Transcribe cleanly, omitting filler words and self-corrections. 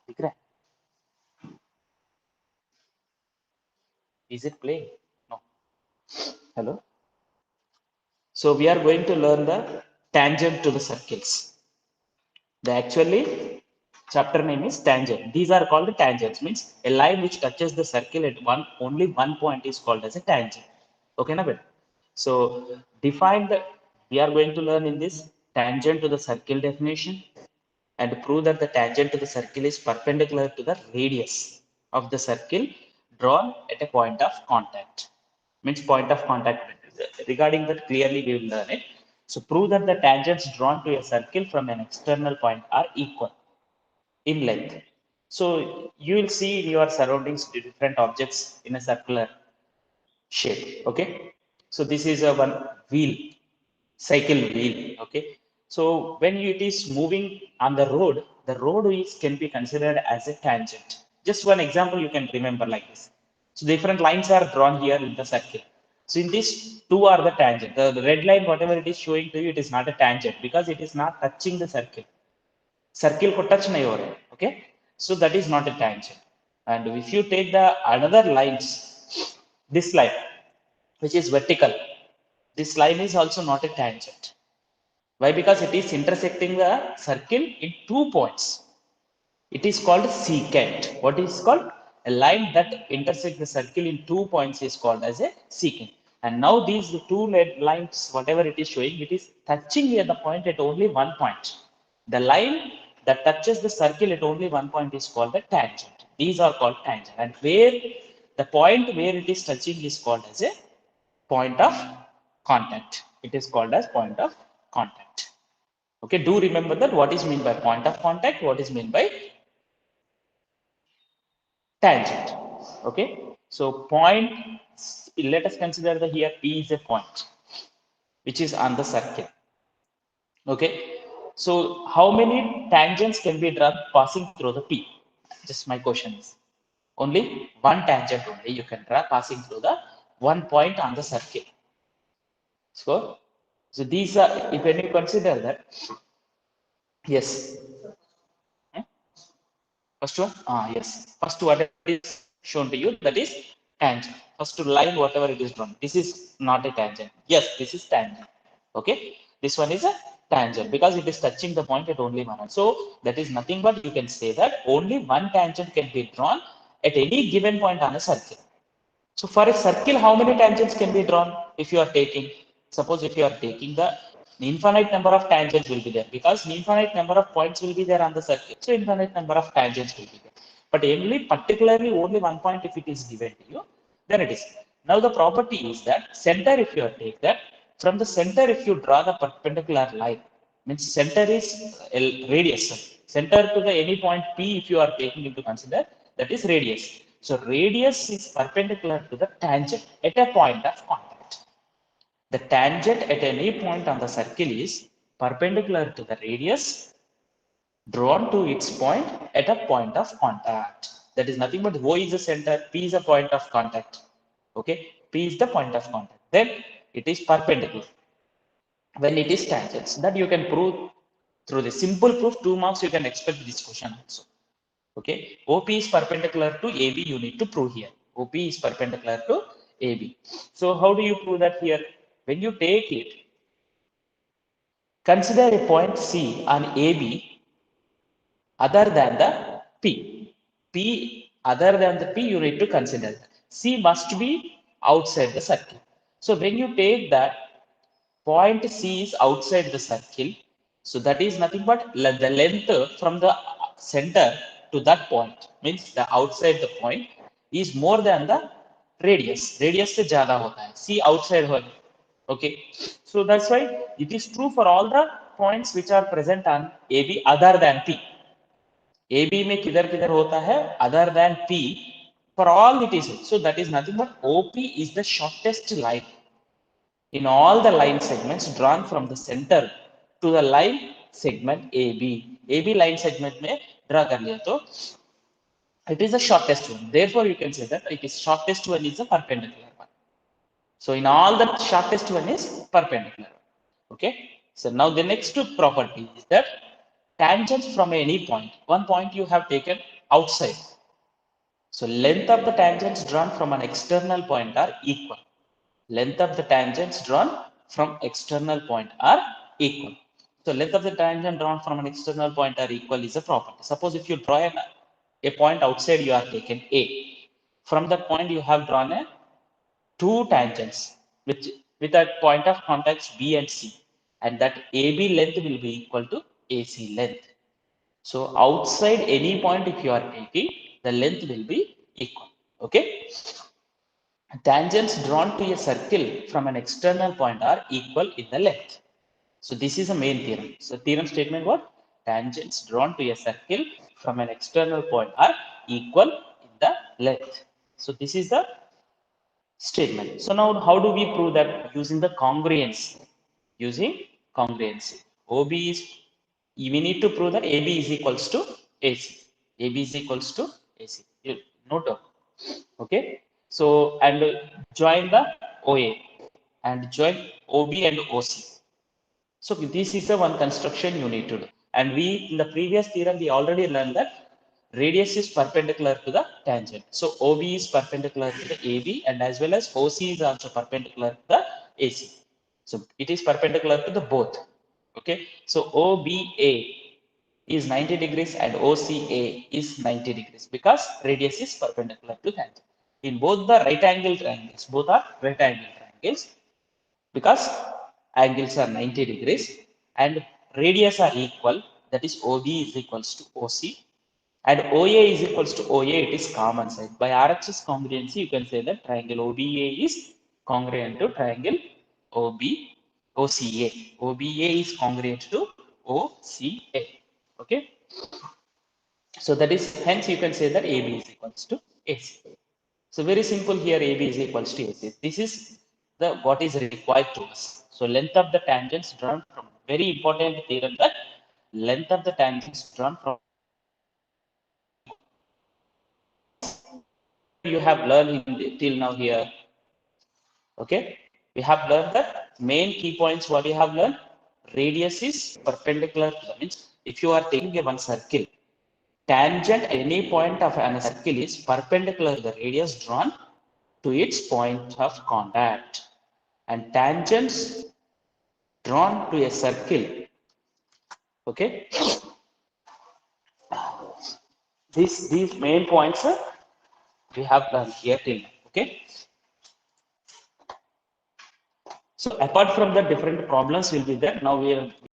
दिख रहा है? Is it playing? No. Hello. So we are going to learn the tangent to the circles. The actually chapter name is tangent. These are called tangents. Means a line which touches the circle at only one point is called as a tangent. Okay, na? So define the. We are going to learn in this tangent to the circle definition and prove that the tangent to the circle is perpendicular to the radius of the circle drawn at a point of contact. Means point of contact. Regarding that, clearly we will learn it. So prove that the tangents drawn to a circle from an external point are equal in length. So you will see in your surroundings different objects in a circular shape. Okay. So this is a one wheel, cycle wheel. Okay. So when it is moving on the road is can be considered as a tangent. Just one example you can remember like this. So different lines are drawn here in the circle. So in this two are the tangent. The red line, whatever it is showing to you, it is not a tangent because it is not touching the circle. Circle को touch नहीं हो रहा है. Okay. So that is not a tangent. And if you take the another lines, this line which is vertical, this line is also not a tangent. Why? Because it is intersecting the circle in 2 points. It is called secant. What is called? A line that intersects the circle in 2 points is called as a secant. And now these two lines, whatever it is showing, it is touching at the point at only one point. The line that touches the circle at only one point is called a tangent. These are called tangent. And where the point where it is touching is called as a point of contact. It is called as point of contact. Okay, do remember that what is meant by point of contact, what is meant by tangent. Okay, so point, let us consider that here P is a point which is on the circle. Okay, so how many tangents can be drawn passing through the P? Just my question is only one tangent only you can draw passing through the one point on the circle. So these are, if when you consider that, yes. Hmm? First one, yes. First what is shown to you, that is tangent. First line, whatever it is drawn. This is not a tangent. Yes, this is tangent. Okay. This one is a tangent because it is touching the point at only one. So that is nothing but you can say that only one tangent can be drawn at any given point on a circle. So for a circle, how many tangents can be drawn if you are taking, suppose if you are taking the infinite number of tangents will be there because infinite number of points will be there on the circle. So infinite number of tangents will be there. But only particularly only one point if it is given to you, then it is. Now the property is that center, if you take that, from the center if you draw the perpendicular line, means center is radius. Center to the any point P if you are taking into consider, that is radius. So radius is perpendicular to the tangent at a point of contact. The tangent at any point on the circle is perpendicular to the radius drawn to its point at a point of contact. That is nothing but O is the center, P is a point of contact. Okay, P is the point of contact. Then it is perpendicular when it is tangents. That you can prove through the simple proof. 2 marks you can expect this question also. Okay, OP is perpendicular to AB, you need to prove here. OP is perpendicular to AB. So how do you prove that here? When you take it, consider a point C on AB other than the P. P other than the P, you need to consider that. C must be outside the circle. So when you take that point C is outside the circle, so that is nothing but the length from the center to that point, means the outside the point is more than the radius. Radius से ज़्यादा होता है. C outside हो. Okay, so that's why it is true for all the points which are present on AB other than P. AB में किधर किधर होता है other than P, for all it is. So that is nothing but OP is the shortest line in all the line segments drawn from the center to the line segment AB. AB line segment में draw कर लिया तो it is the shortest one. Therefore, you can say that it is shortest one is the perpendicular one. So in all the shortest one is perpendicular. Okay. So now the next property is that tangents from any point. One point you have taken outside. So length of the tangents drawn from an external point are equal. Length of the tangents drawn from external point are equal. So length of the tangent drawn from an external point are equal is a property. Suppose if you draw a point outside, you are taken A. From that point you have drawn a two tangents with a point of contacts B and C, and that AB length will be equal to AC length. So outside any point, if you are taking, the length will be equal. Okay. Tangents drawn to a circle from an external point are equal in the length. So this is a main theorem. So theorem statement what? Tangents drawn to a circle from an external point are equal in the length. So this is the statement. So now how do we prove that? Using the congruency. Using congruency. OB is, we need to prove that AB is equals to AC. AB is equals to AC. No doubt. Okay. So, and join the OA and join OB and OC. So this is the one construction you need to do. And we, in the previous theorem, we already learned that radius is perpendicular to the tangent. So OB is perpendicular to the AB, and as well as OC is also perpendicular to the AC. So it is perpendicular to the both. Okay. So OBA is 90 degrees and OCA is 90 degrees because radius is perpendicular to tangent. In both the right angle triangles, both are right angle triangles, because angles are 90 degrees and radius are equal, that is OB is equals to OC, and OA is equals to OA, it is common side. By RHS congruency, you can say that triangle OBA is congruent to triangle OCA. OBA is congruent to OCA. Okay. So that is, hence you can say that AB is equals to AC. So very simple here, AB is equals to AC. This is the what is required to us. So length of the tangents drawn from, very important theorem, that length of the tangents drawn from, you have learned till now here. Okay, we have learned that main key points. What we have learned, radius is perpendicular to the, means if you are taking a one circle, tangent at any point of a circle is perpendicular to the radius drawn to its point of contact, and tangents drawn to a circle. Okay, these main points we have done here till now. Okay, so apart from the different problems will be there. Now we are